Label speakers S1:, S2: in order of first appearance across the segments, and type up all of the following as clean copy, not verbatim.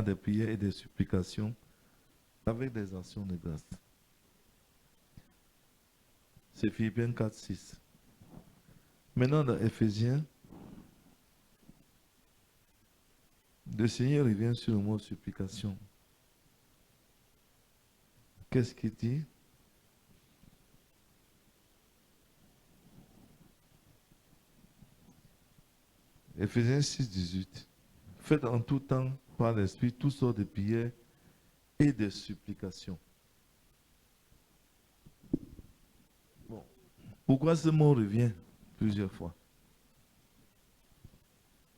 S1: des prières et des supplications avec des actions de grâce. C'est Philippiens 4, 6. Maintenant, dans Éphésiens, le Seigneur revient sur le mot supplication. Qu'est-ce qu'il dit? Éphésiens 6, 18. Faites en tout temps, par l'Esprit, toutes sortes de prières et de supplications. Bon. Pourquoi ce mot revient plusieurs fois?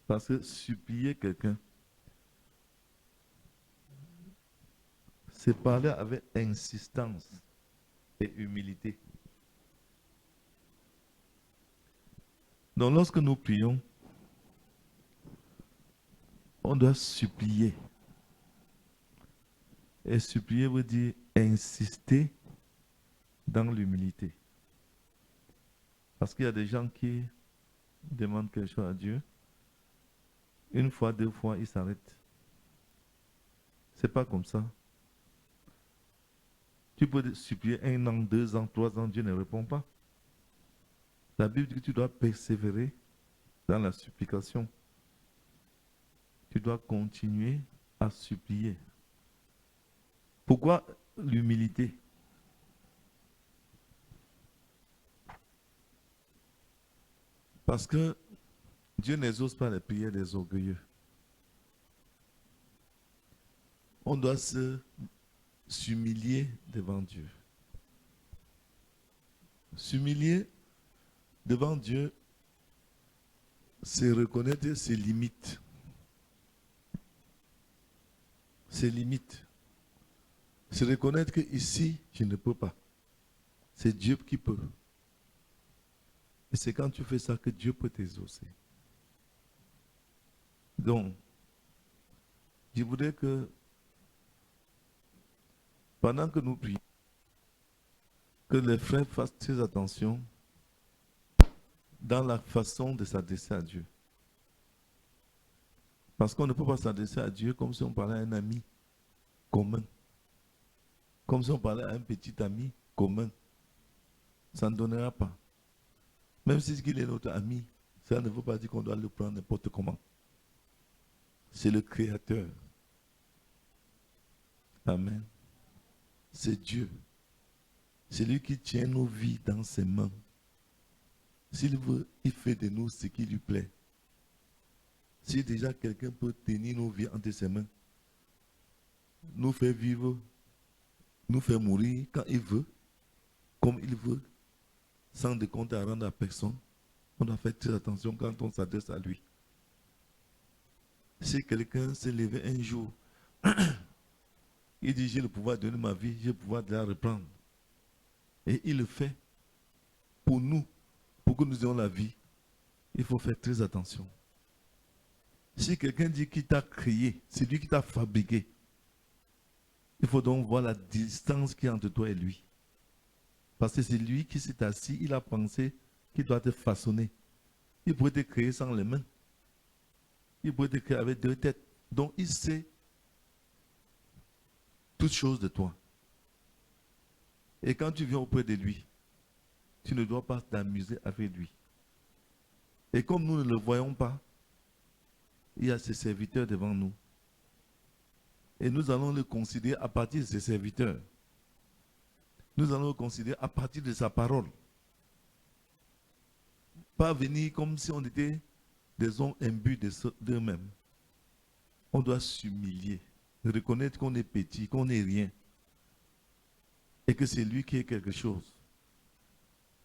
S1: Parce que supplier quelqu'un, c'est parler avec insistance et humilité. Donc lorsque nous prions, on doit supplier. Et supplier veut dire insister dans l'humilité. Parce qu'il y a des gens qui demandent quelque chose à Dieu. Une fois, deux fois, ils s'arrêtent. C'est pas comme ça. Tu peux supplier 1 an, 2 ans, 3 ans, Dieu ne répond pas. La Bible dit que tu dois persévérer dans la supplication. Tu dois continuer à supplier. Pourquoi l'humilité? Parce que Dieu n'exauce pas les prières des orgueilleux. On doit s'humilier devant Dieu. S'humilier devant Dieu, c'est reconnaître ses limites. Ses limites. C'est reconnaître que ici, je ne peux pas. C'est Dieu qui peut. Et c'est quand tu fais ça que Dieu peut t'exaucer. Donc, je voudrais que pendant que nous prions, que les frères fassent très attention dans la façon de s'adresser à Dieu. Parce qu'on ne peut pas s'adresser à Dieu comme si on parlait à un ami commun. Comme si on parlait à un petit ami commun. Ça ne donnera pas. Même si il est notre ami, ça ne veut pas dire qu'on doit le prendre n'importe comment. C'est le Créateur. Amen. C'est Dieu. C'est lui qui tient nos vies dans ses mains. S'il veut, il fait de nous ce qui lui plaît. Si déjà quelqu'un peut tenir nos vies entre ses mains, nous faire vivre, nous faire mourir quand il veut, comme il veut, sans de compte à rendre à personne, on doit faire très attention quand on s'adresse à lui. Si quelqu'un s'est levé un jour, il dit j'ai le pouvoir de donner ma vie, j'ai le pouvoir de la reprendre. Et il le fait pour nous, pour que nous ayons la vie. Il faut faire très attention. Si quelqu'un dit qu'il t'a créé, c'est lui qui t'a fabriqué. Il faut donc voir la distance qui est entre toi et lui. Parce que c'est lui qui s'est assis, il a pensé qu'il doit te façonner. Il pourrait te créer sans les mains. Il pourrait te créer avec 2 têtes. Donc il sait toutes choses de toi. Et quand tu viens auprès de lui, tu ne dois pas t'amuser avec lui. Et comme nous ne le voyons pas, il y a ses serviteurs devant nous. Et nous allons le considérer à partir de ses serviteurs. Nous allons le considérer à partir de sa parole. Pas venir comme si on était des hommes imbus d'eux-mêmes. On doit s'humilier, reconnaître qu'on est petit, qu'on n'est rien. Et que c'est lui qui est quelque chose.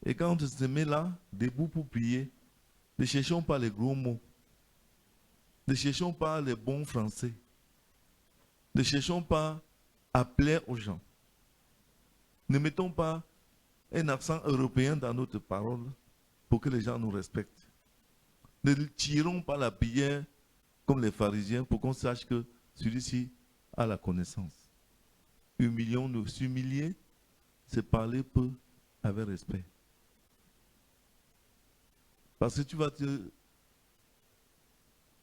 S1: Et quand on se met là, debout pour prier, ne cherchons pas les gros mots. Ne cherchons pas les bons français. Ne cherchons pas à plaire aux gens. Ne mettons pas un accent européen dans notre parole pour que les gens nous respectent. Ne tirons pas la prière comme les pharisiens pour qu'on sache que celui-ci a la connaissance. Humilions-nous. S'humilier, c'est parler peu avec respect. Parce que tu vas te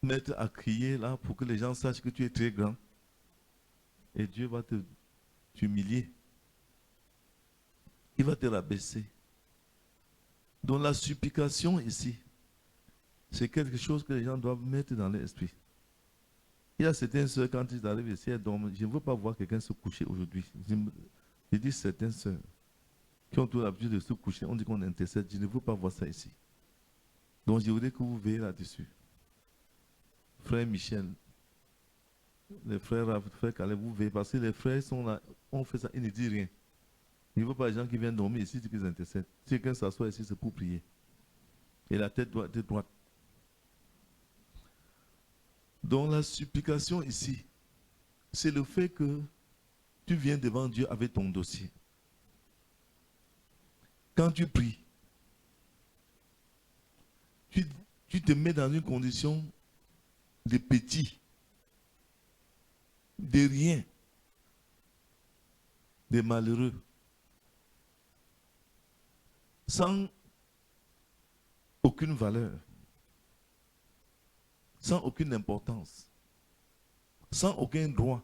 S1: mettre à crier là pour que les gens sachent que tu es très grand. Et Dieu va t'humilier. Il va te rabaisser. Donc la supplication ici, c'est quelque chose que les gens doivent mettre dans l'esprit. Il y a certaines sœurs, quand ils arrivent ici, elles dorment. Je ne veux pas voir quelqu'un se coucher aujourd'hui. Je dis certaines sœurs qui ont toujours l'habitude de se coucher, on dit qu'on intercède. Je ne veux pas voir ça ici. Donc je voudrais que vous veillez là-dessus. Frère Michel, les frères Rav, frère Caleb, vous veillez parce que les frères sont là, on fait ça, ils ne disent rien. Il ne veut pas les gens qui viennent dormir ici qu'ils intercèdent. Si quelqu'un s'assoit ici, c'est pour prier. Et la tête doit être droite. Donc la supplication ici, c'est le fait que tu viens devant Dieu avec ton dossier. Quand tu pries, tu te mets dans une condition de petit, de rien, de malheureux, sans aucune valeur, sans aucune importance, sans aucun droit.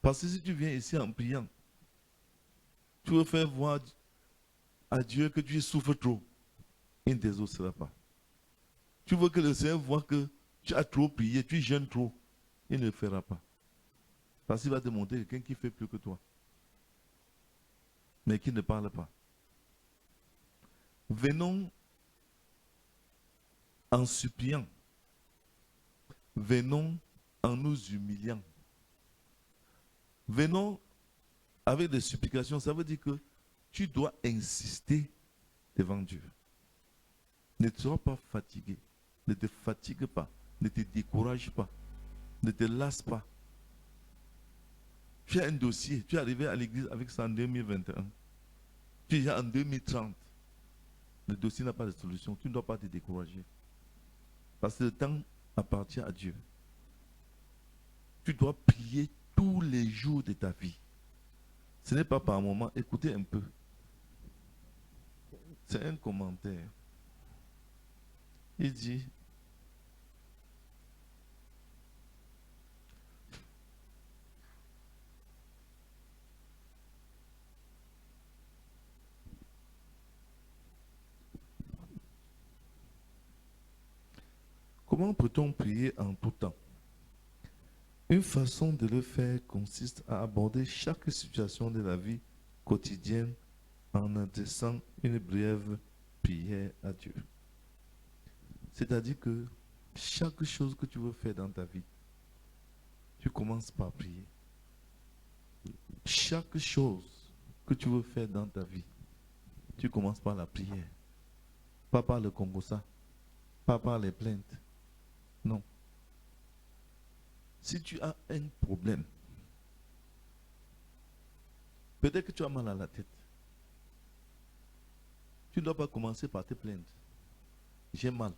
S1: Parce que si tu viens ici en priant, tu veux faire voir à Dieu que tu souffres trop, il ne t'exaucera pas. Tu veux que le Seigneur voit que tu as trop prié, tu jeûnes trop, il ne le fera pas. Parce qu'il va te montrer quelqu'un qui fait plus que toi, mais qui ne parle pas. Venons en suppliant, venons en nous humiliant, venons avec des supplications. Ça veut dire que tu dois insister devant Dieu. Ne sois pas fatigué, ne te fatigue pas, ne te décourage pas, ne te lasse pas. Tu as un dossier, tu es arrivé à l'église avec ça en 2021. Tu es déjà en 2030. Le dossier n'a pas de solution. Tu ne dois pas te décourager. Parce que le temps appartient à Dieu. Tu dois prier tous les jours de ta vie. Ce n'est pas par moment. Écoutez un peu. C'est un commentaire. Il dit, comment peut-on prier en tout temps? Une façon de le faire consiste à aborder chaque situation de la vie quotidienne en adressant une brève prière à Dieu. C'est-à-dire que chaque chose que tu veux faire dans ta vie, tu commences par prier. Chaque chose que tu veux faire dans ta vie, tu commences par la prière. Pas par le Congossa, pas par les plaintes. Non. Si tu as un problème, peut-être que tu as mal à la tête. Tu ne dois pas commencer par te plaindre. J'ai mal.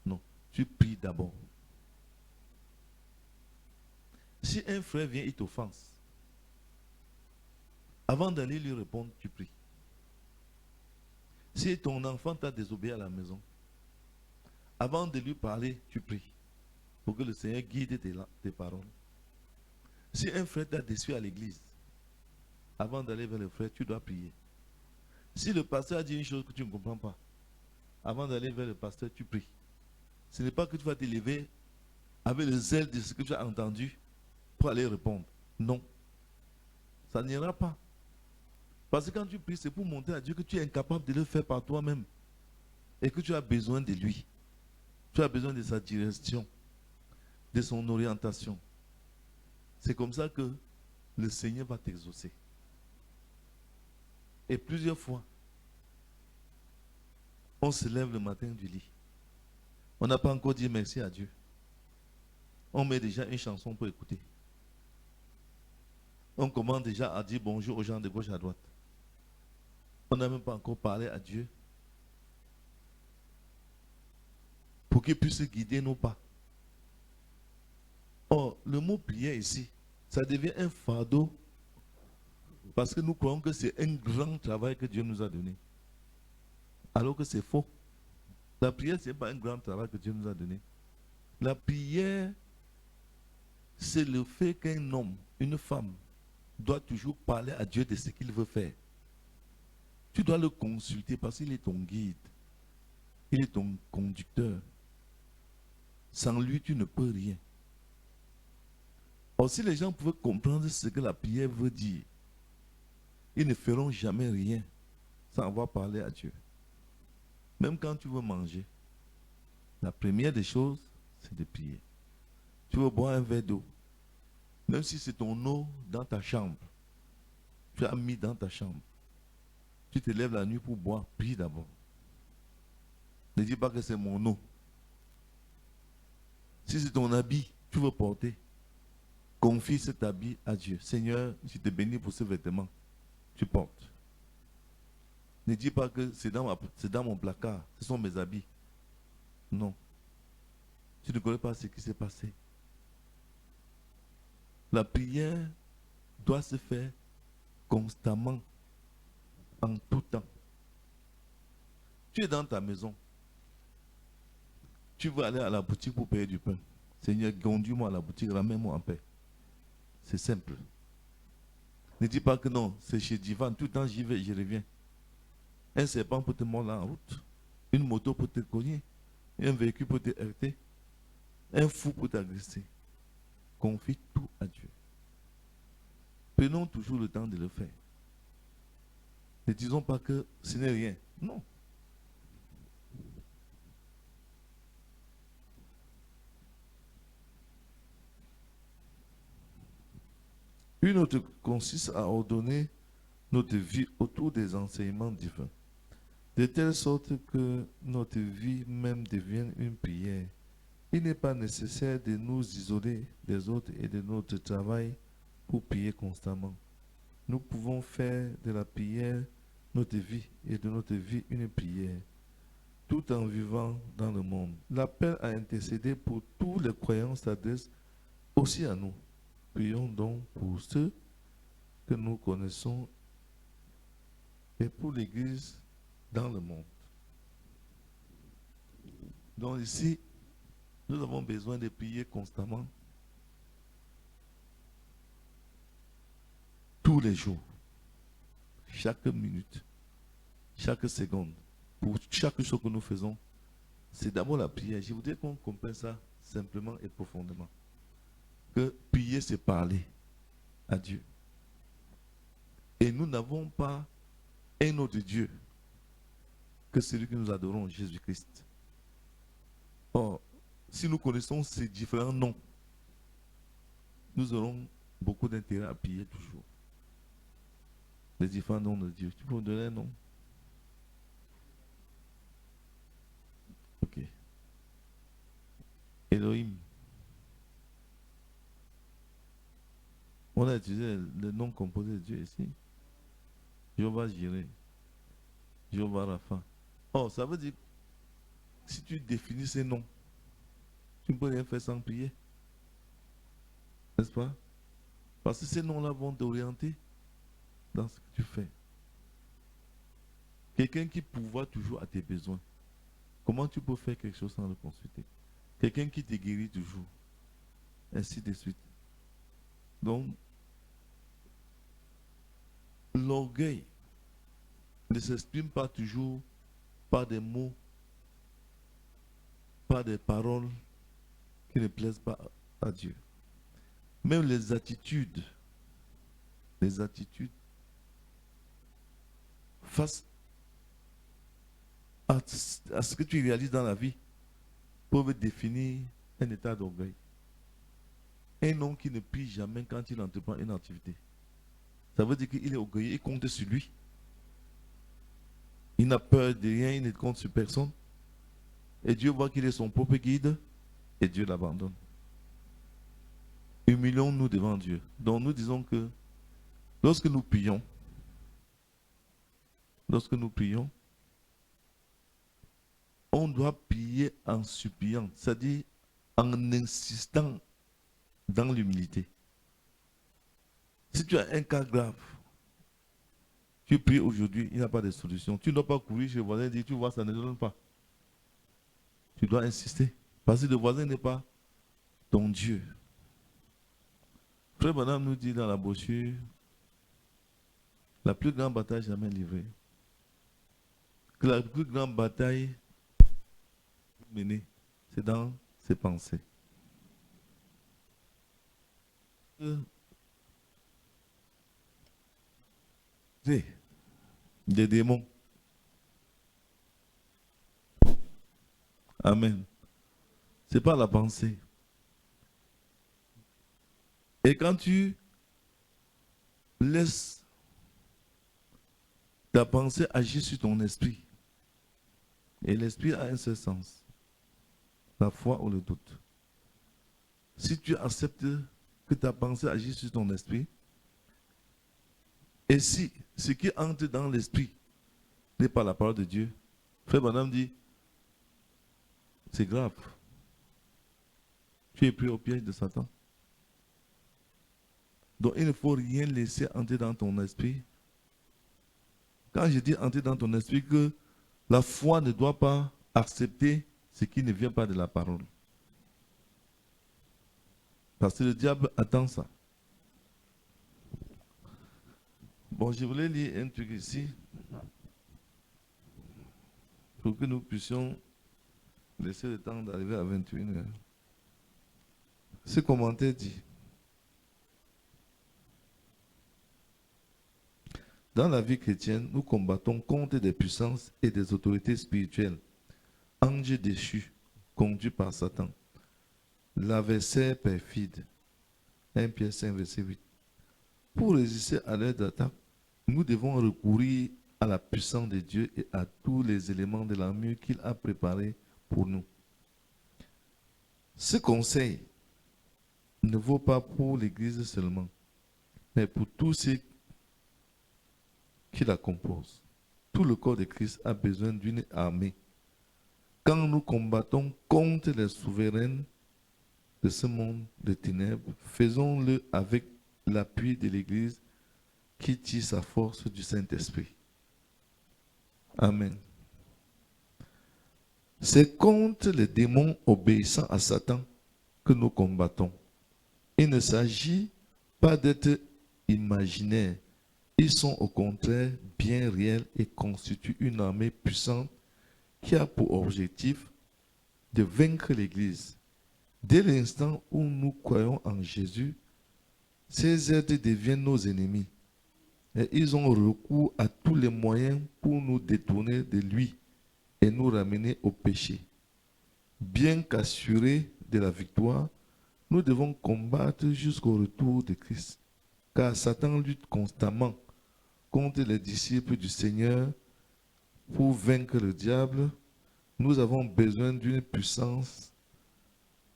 S1: Non. Tu pries d'abord. Si un frère vient, il t'offense. Avant d'aller lui répondre, tu pries. Si ton enfant t'a désobéi à la maison, avant de lui parler, tu pries. Pour que le Seigneur guide tes paroles. Si un frère t'a déçu à l'église, avant d'aller vers le frère, tu dois prier. Si le pasteur a dit une chose que tu ne comprends pas, avant d'aller vers le pasteur, tu pries. Ce n'est pas que tu vas t'élever avec le zèle de ce que tu as entendu pour aller répondre. Non. Ça n'ira pas. Parce que quand tu pries, c'est pour montrer à Dieu que tu es incapable de le faire par toi-même. Et que tu as besoin de lui. Tu as besoin de sa direction, de son orientation. C'est comme ça que le Seigneur va t'exaucer. Et plusieurs fois, on se lève le matin du lit. On n'a pas encore dit merci à Dieu. On met déjà une chanson pour écouter. On commence déjà à dire bonjour aux gens de gauche à droite. On n'a même pas encore parlé à Dieu pour qu'il puisse guider nos pas. Or, le mot prière ici, ça devient un fardeau parce que nous croyons que c'est un grand travail que Dieu nous a donné. Alors que c'est faux. La prière, ce n'est pas un grand travail que Dieu nous a donné. La prière, c'est le fait qu'un homme, une femme, doit toujours parler à Dieu de ce qu'il veut faire. Tu dois le consulter parce qu'il est ton guide. Il est ton conducteur. Sans lui, tu ne peux rien. Or, si les gens pouvaient comprendre ce que la prière veut dire, ils ne feront jamais rien sans avoir parlé à Dieu. Même quand tu veux manger, la première des choses, c'est de prier. Tu veux boire un verre d'eau, même si c'est ton eau dans ta chambre, tu as mis dans ta chambre. Tu te lèves la nuit pour boire, prie d'abord. Ne dis pas que c'est mon eau. Si c'est ton habit, tu veux porter, confie cet habit à Dieu. Seigneur, je te bénis pour ce vêtement. Tu portes. Ne dis pas que c'est dans mon placard, ce sont mes habits. Non. Tu ne connais pas ce qui s'est passé. La prière doit se faire constamment, en tout temps. Tu es dans ta maison. Tu veux aller à la boutique pour payer du pain. Seigneur, conduis-moi à la boutique, ramène-moi en paix. C'est simple. Ne dis pas que non, c'est chez Divan, tout le temps j'y vais, je reviens. Un serpent peut te mordre en route, une moto peut te cogner, un véhicule peut te heurter, un fou peut t'agresser. Confie tout à Dieu. Prenons toujours le temps de le faire. Ne disons pas que ce n'est rien. Non. Une autre consiste à ordonner notre vie autour des enseignements divins, de telle sorte que notre vie même devienne une prière. Il n'est pas nécessaire de nous isoler des autres et de notre travail pour prier constamment. Nous pouvons faire de la prière notre vie et de notre vie une prière, tout en vivant dans le monde. L'appel à intercéder pour tous les croyants s'adresse aussi à nous. Prions donc pour ceux que nous connaissons et pour l'Église dans le monde. Donc ici, nous avons besoin de prier constamment, tous les jours, chaque minute, chaque seconde. Pour chaque chose que nous faisons, c'est d'abord la prière. Je voudrais qu'on comprenne ça simplement et profondément. Que prier, c'est parler à Dieu. Et nous n'avons pas un autre Dieu que celui que nous adorons, Jésus-Christ. Or, si nous connaissons ces différents noms, nous aurons beaucoup d'intérêt à prier toujours. Les différents noms de Dieu. Tu peux me donner un nom? Ok. Elohim. On a utilisé le nom composé de Dieu ici. Jéhovah Jireh. Jéhovah Rapha. Oh, ça veut dire, si tu définis ces noms, tu ne peux rien faire sans prier. N'est-ce pas? Parce que ces noms-là vont t'orienter dans ce que tu fais. Quelqu'un qui pourvoit toujours à tes besoins. Comment tu peux faire quelque chose sans le consulter? Quelqu'un qui te guérit toujours. Ainsi de suite. Donc, l'orgueil ne s'exprime pas toujours par des mots, par des paroles qui ne plaisent pas à Dieu. Même les attitudes face à ce que tu réalises dans la vie peuvent définir un état d'orgueil. Un homme qui ne prie jamais quand il entreprend une activité, ça veut dire qu'il est orgueilleux, il compte sur lui. Il n'a peur de rien, il ne compte sur personne. Et Dieu voit qu'il est son propre guide et Dieu l'abandonne. Humilions-nous devant Dieu. Donc nous disons que lorsque nous prions, on doit prier en suppliant, c'est-à-dire en insistant dans l'humilité. Si tu as un cas grave, tu pries aujourd'hui, il n'y a pas de solution. Tu ne dois pas courir chez le voisin et dire, tu vois, ça ne donne pas. Tu dois insister. Parce que le voisin n'est pas ton Dieu. Frère Madame nous dit dans la brochure, la plus grande bataille jamais livrée. Que la plus grande bataille menée, c'est dans ses pensées. Des démons. Amen. Ce n'est pas la pensée. Et quand tu laisses ta pensée agir sur ton esprit, et l'esprit a un seul sens, la foi ou le doute. Si tu acceptes que ta pensée agisse sur ton esprit, et si ce qui entre dans l'esprit n'est pas la parole de Dieu, Frère Branham dit, c'est grave. Tu es pris au piège de Satan. Donc il ne faut rien laisser entrer dans ton esprit. Quand je dis entrer dans ton esprit, que la foi ne doit pas accepter ce qui ne vient pas de la parole. Parce que le diable attend ça. Bon, je voulais lire un truc ici pour que nous puissions laisser le temps d'arriver à 21h. Ce commentaire dit: dans la vie chrétienne, nous combattons contre des puissances et des autorités spirituelles, anges déchus, conduits par Satan, l'adversaire perfide. 1 Pierre 5, verset 8. Pour résister à l'aide d'attaque, nous devons recourir à la puissance de Dieu et à tous les éléments de l'armure qu'il a préparés pour nous. Ce conseil ne vaut pas pour l'Église seulement, mais pour tous ceux qui la composent. Tout le corps de Christ a besoin d'une armée. Quand nous combattons contre les souverains de ce monde de ténèbres, faisons-le avec l'appui de l'Église qui tire sa force du Saint-Esprit. Amen. C'est contre les démons obéissant à Satan que nous combattons. Il ne s'agit pas d'être imaginaires. Ils sont au contraire bien réels et constituent une armée puissante qui a pour objectif de vaincre l'Église. Dès l'instant où nous croyons en Jésus, ces êtres deviennent nos ennemis. Et ils ont recours à tous les moyens pour nous détourner de lui et nous ramener au péché. Bien qu'assurés de la victoire, nous devons combattre jusqu'au retour de Christ. Car Satan lutte constamment contre les disciples du Seigneur. Pour vaincre le diable, nous avons besoin d'une puissance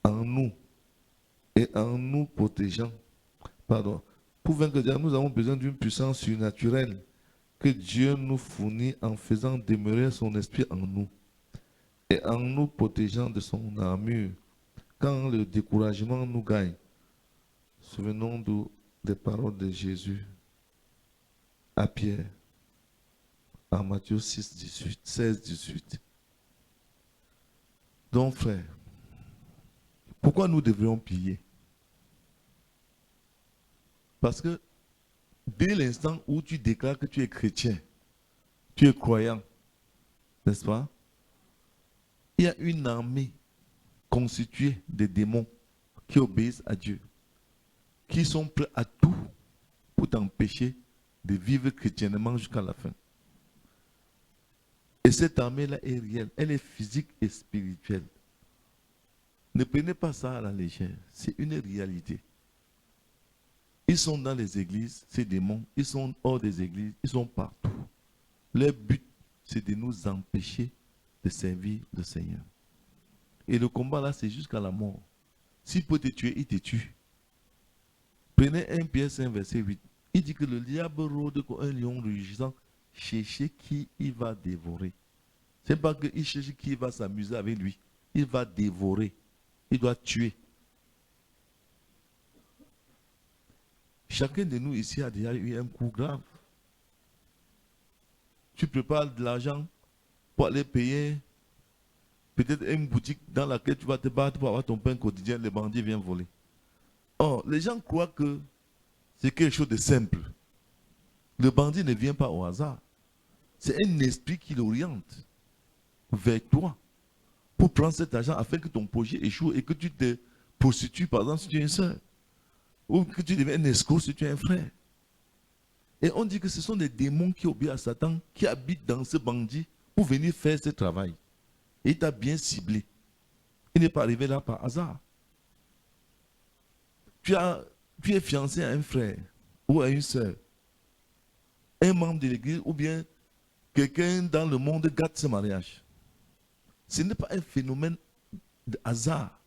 S1: en nous et en nous protégeant. Pour vaincre le diable, nous avons besoin d'une puissance surnaturelle que Dieu nous fournit en faisant demeurer son esprit en nous et en nous protégeant de son armure quand le découragement nous gagne. Souvenons-nous des paroles de Jésus à Pierre en Matthieu 6, 18, 16, 18. Donc, frère, pourquoi nous devrions prier? Parce que dès l'instant où tu déclares que tu es chrétien, tu es croyant, n'est-ce pas? Il y a une armée constituée de démons qui obéissent à Dieu, qui sont prêts à tout pour t'empêcher de vivre chrétiennement jusqu'à la fin. Et cette armée-là est réelle, elle est physique et spirituelle. Ne prenez pas ça à la légère, c'est une réalité. Ils sont dans les églises, ces démons, ils sont hors des églises, ils sont partout. Leur but, c'est de nous empêcher de servir le Seigneur. Et le combat là, c'est jusqu'à la mort. S'il peut te tuer, il te tue. Prenez 1 Pierre 5, verset 8. Il dit que le diable rôde comme un lion rugissant, chercher qui il va dévorer. Ce n'est pas qu'il cherche qui va s'amuser avec lui. Il va dévorer. Il doit tuer. Chacun de nous ici a déjà eu un coup grave. Tu prépares de l'argent pour aller payer peut-être une boutique dans laquelle tu vas te battre pour avoir ton pain quotidien, les bandits viennent voler. Or, les gens croient que C'est quelque chose de simple. Le bandit ne vient pas au hasard. C'est un esprit qui l'oriente vers toi pour prendre cet argent afin que ton projet échoue et que tu te prostitues, par exemple, si tu es une soeur. Ou que tu deviens un escroc si tu es un frère. Et on dit que ce sont des démons qui obéissent à Satan, qui habitent dans ce bandit pour venir faire ce travail. Et il t'a bien ciblé. Il n'est pas arrivé là par hasard. Tu es fiancé à un frère ou à une soeur, un membre de l'église ou bien quelqu'un dans le monde gâte ce mariage. Ce n'est pas un phénomène de hasard.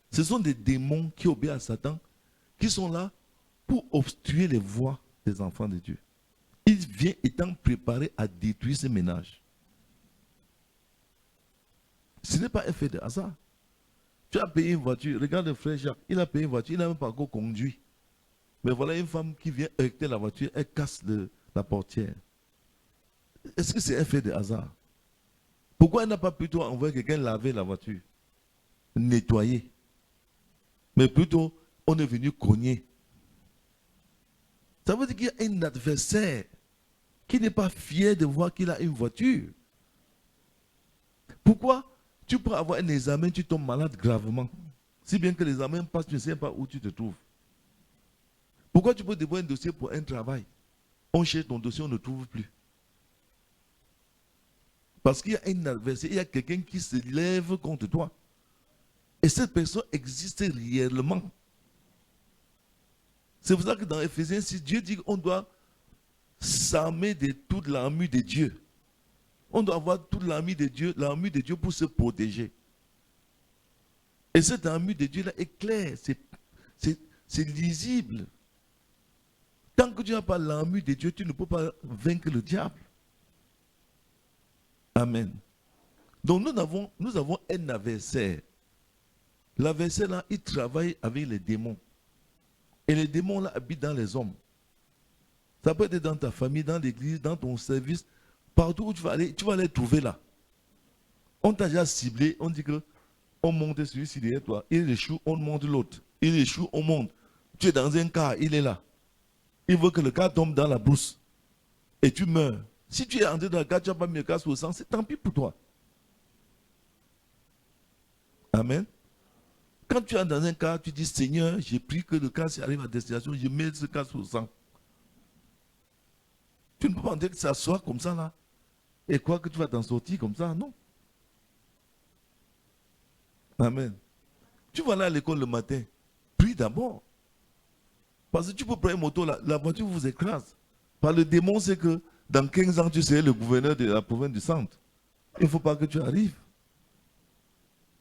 S1: Ce sont des démons qui obéissent à Satan, qui sont là pour obstruer les voies des enfants de Dieu. Il vient étant préparé à détruire ce ménage. Ce n'est pas un fait de hasard. Tu as payé une voiture. Regarde le frère Jacques. Il a payé une voiture. Il n'a même pas encore conduit. Mais voilà une femme qui vient heurter la voiture. Elle casse la portière. Est-ce que c'est un fait de hasard? Pourquoi elle n'a pas plutôt envoyé quelqu'un laver la voiture? Nettoyer. Mais plutôt, on est venu cogner. Ça veut dire qu'il y a un adversaire qui n'est pas fier de voir qu'il a une voiture. Pourquoi? Tu peux avoir un examen, tu tombes malade gravement. Si bien que l'examen passe, tu ne sais pas où tu te trouves. Pourquoi tu peux déposer un dossier pour un travail? On cherche ton dossier, on ne trouve plus. Parce qu'il y a un adversaire, il y a quelqu'un qui se lève contre toi. Et cette personne existe réellement. C'est pour ça que dans Ephésiens 6, Dieu dit qu'on doit s'armer de toute l'armure de Dieu. On doit avoir toute l'armure de Dieu pour se protéger. Et cette armure de Dieu-là est claire, c'est lisible. Tant que tu n'as pas l'armure de Dieu, tu ne peux pas vaincre le diable. Amen. Donc nous avons un adversaire. L'adversaire là, il travaille avec les démons. Et les démons là habitent dans les hommes. Ça peut être dans ta famille, dans l'église, dans ton service. Partout où tu vas aller, tu vas les trouver là. On t'a déjà ciblé, on dit que on monte celui-ci derrière toi. Il échoue, on monte l'autre. Il échoue, on monte. Tu es dans un car, il est là. Il veut que le car tombe dans la brousse. Et tu meurs. Si tu es entré dans le car, tu n'as pas mis le car sous le sang, c'est tant pis pour toi. Amen. Quand tu es dans un car, tu dis Seigneur, j'ai pris que le car arrive à destination, je mets ce car sous le sang. Tu ne peux pas entendre que ça soit comme ça là. Et croire que tu vas t'en sortir comme ça, non. Amen. Tu vas aller à l'école le matin, prie d'abord. Parce que tu peux prendre une moto, la voiture vous écrase. Par le démon, c'est que dans 15 ans, tu seras le gouverneur de la province du centre. Il ne faut pas que tu arrives.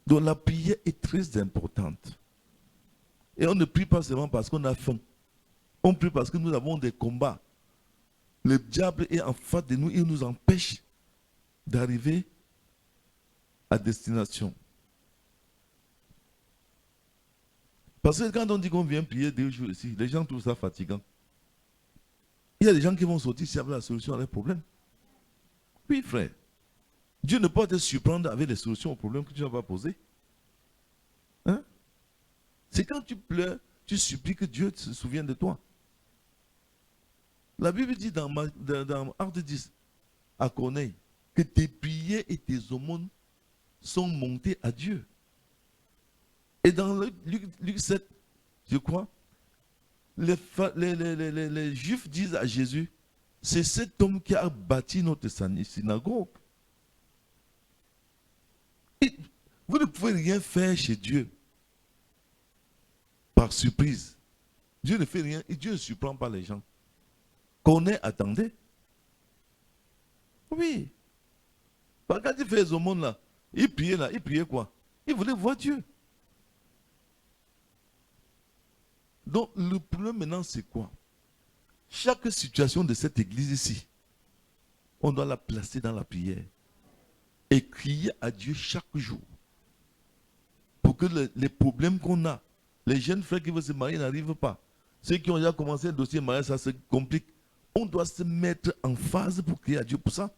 S1: Donc la prière est très importante. Et on ne prie pas seulement parce qu'on a faim. On prie parce que nous avons des combats. Le diable est en face de nous, il nous empêche d'arriver à destination. Parce que quand on dit qu'on vient prier 2 jours ici, les gens trouvent ça fatigant. Il y a des gens qui vont sortir s'il y avait la solution à leurs problèmes. Oui, frère. Dieu ne peut pas te surprendre avec les solutions aux problèmes que tu vas poser. Hein? C'est quand tu pleures, tu supplies que Dieu se souvienne de toi. La Bible dit dans Acte 10, à Corneille, que tes prières et tes aumônes sont montées à Dieu. Et dans Luc 7, je crois, les Juifs disent à Jésus, c'est cet homme qui a bâti notre synagogue. Et vous ne pouvez rien faire chez Dieu par surprise. Dieu ne fait rien et Dieu ne surprend pas les gens. Corneille attendait. Oui. Quand il fait les aumônes là, il priait quoi? Il voulait voir Dieu. Donc le problème maintenant c'est quoi? Chaque situation de cette église ici, on doit la placer dans la prière et crier à Dieu chaque jour pour que les problèmes qu'on a, les jeunes frères qui veulent se marier n'arrivent pas. Ceux qui ont déjà commencé un dossier de mariage, ça se complique. On doit se mettre en phase pour crier à Dieu pour ça.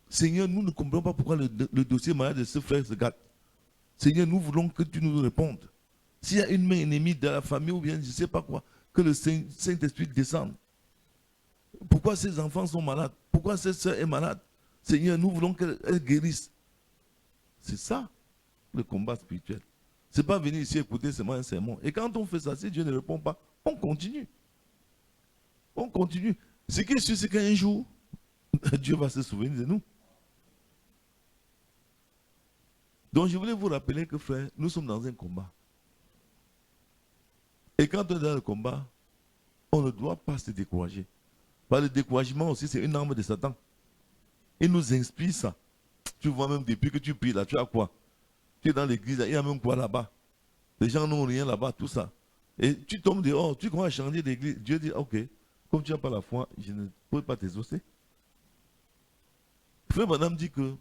S1: Seigneur, nous ne comprenons pas pourquoi le dossier de mariage de ce frère se gâte. Seigneur, nous voulons que tu nous répondes. S'il y a une main ennemie dans la famille ou bien je ne sais pas quoi, que le Saint-Esprit descende. Pourquoi ces enfants sont malades? Pourquoi cette soeur est malade? Seigneur, nous voulons qu'elle guérisse. C'est ça, le combat spirituel. Ce n'est pas venir ici écouter seulement un sermon. Et quand on fait ça, si Dieu ne répond pas, on continue. On continue. Ce qui est sûr, c'est qu'un jour, Dieu va se souvenir de nous. Donc je voulais vous rappeler que, frère, nous sommes dans un combat. Et quand on est dans le combat, on ne doit pas se décourager. Parce que le découragement aussi, c'est une arme de Satan. Il nous inspire ça. Tu vois même depuis que tu pries là, tu as quoi? Tu es dans l'église, il y a même quoi là-bas? Les gens n'ont rien là-bas, tout ça. Et tu tombes dehors, tu commences à changer d'église. Dieu dit, ok, comme tu n'as pas la foi, je ne peux pas t'exaucer. Frère Madame dit que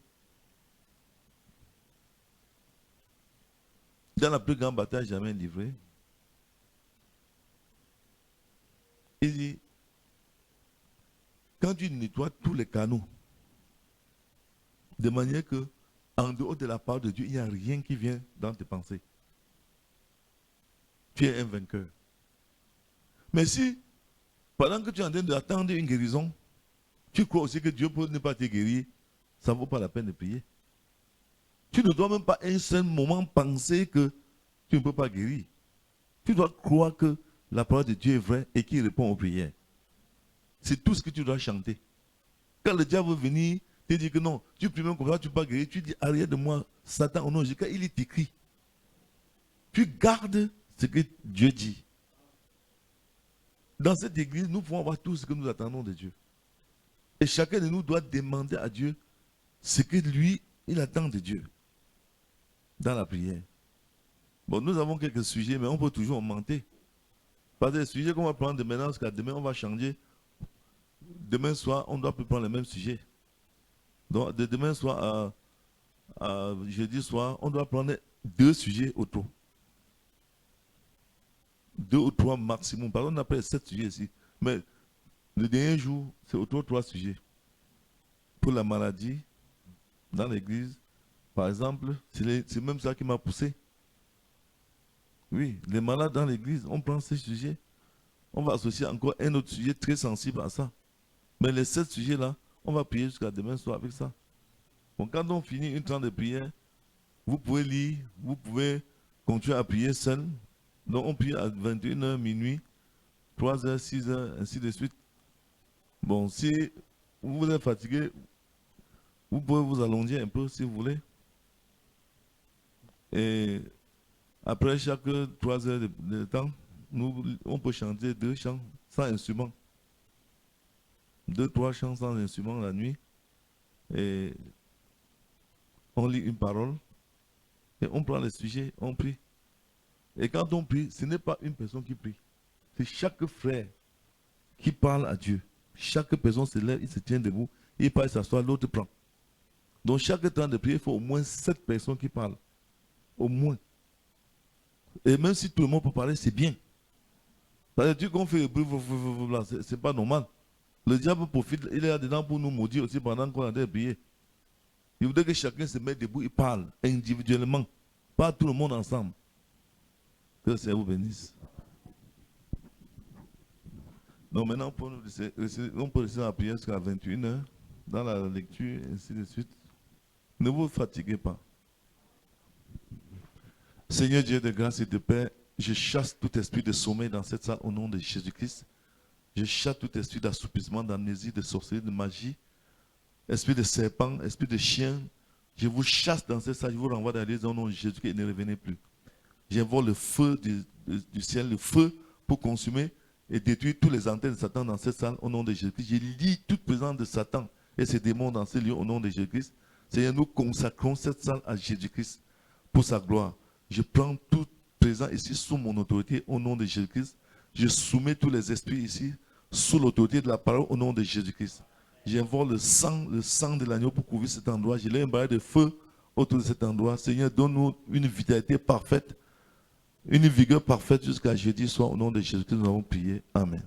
S1: dans la plus grande bataille jamais livrée, il dit, quand tu nettoies tous les canaux, de manière que, en dehors de la part de Dieu, il n'y a rien qui vient dans tes pensées. Tu es un vainqueur. Mais si, pendant que tu es en train d'attendre une guérison, tu crois aussi que Dieu peut ne pas te guérir, ça ne vaut pas la peine de prier. Tu ne dois même pas un seul moment penser que tu ne peux pas guérir. Tu dois croire que la parole de Dieu est vraie et qu'il répond aux prières. C'est tout ce que tu dois chanter. Quand le diable veut venir te dire que non, tu pries même comme ça, tu ne peux pas guérir, tu dis arrière de moi, Satan, au nom de Jésus, il est écrit. Tu gardes ce que Dieu dit. Dans cette église, nous pouvons avoir tout ce que nous attendons de Dieu. Et chacun de nous doit demander à Dieu ce que lui, il attend de Dieu dans la prière. Bon, nous avons quelques sujets, mais on peut toujours augmenter. Parce que les sujets qu'on va prendre de maintenant jusqu'à demain, on va changer. Demain soir, on ne doit plus prendre les mêmes sujets. Donc, de demain soir à jeudi soir, on doit prendre 2 sujets autour. 2 ou 3 maximum. Par exemple, on appelle 7 sujets ici. Mais le dernier jour, c'est autour de 3 sujets. Pour la maladie, dans l'église, par exemple, c'est même ça qui m'a poussé. Oui, les malades dans l'église, on prend ces sujets. On va associer encore un autre sujet très sensible à ça. Mais les 7 sujets-là, on va prier jusqu'à demain soir avec ça. Bon, quand on finit une temps de prière, vous pouvez lire, vous pouvez continuer à prier seul. Donc on prie à 21h, minuit, 3h, 6h, ainsi de suite. Bon, si vous êtes fatigué, vous pouvez vous allonger un peu si vous voulez. Et après chaque 3 heures de temps, on peut chanter 2 chants sans instrument. 2, 3 chants sans instrument la nuit. Et on lit une parole. Et on prend le sujet, on prie. Et quand on prie, ce n'est pas une personne qui prie. C'est chaque frère qui parle à Dieu. Chaque personne se lève, il se tient debout, il part s'asseoir, l'autre prend. Donc chaque temps de prière, il faut au moins 7 personnes qui parlent. Au moins. Et même si tout le monde peut parler, c'est bien. Ça veut dire qu'on fait le bruit, c'est pas normal. Le diable profite, il est là-dedans pour nous maudire aussi pendant qu'on a des prières. Il voudrait que chacun se mette debout et parle individuellement, pas tout le monde ensemble. Que le Seigneur vous bénisse. Donc maintenant, on peut rester dans la prière jusqu'à 21h, dans la lecture, et ainsi de suite. Ne vous fatiguez pas. Seigneur Dieu de grâce et de paix, je chasse tout esprit de sommeil dans cette salle au nom de Jésus-Christ. Je chasse tout esprit d'assoupissement, d'amnésie, de sorcellerie, de magie, esprit de serpent, esprit de chien. Je vous chasse dans cette salle, je vous renvoie dans l'église au nom de Jésus-Christ et ne revenez plus. J'invoque le feu du ciel, le feu pour consumer et détruire tous les antennes de Satan dans cette salle au nom de Jésus-Christ. Je lie toute présence de Satan et ses démons dans ce lieu au nom de Jésus-Christ. Seigneur, nous consacrons cette salle à Jésus-Christ pour sa gloire. Je prends tout présent ici sous mon autorité au nom de Jésus-Christ. Je soumets tous les esprits ici sous l'autorité de la parole au nom de Jésus-Christ. J'invoque le sang de l'agneau pour couvrir cet endroit. Je l'ai un baril de feu autour de cet endroit. Seigneur, donne-nous une vitalité parfaite, une vigueur parfaite jusqu'à jeudi soir. Au nom de Jésus-Christ, nous avons prié. Amen.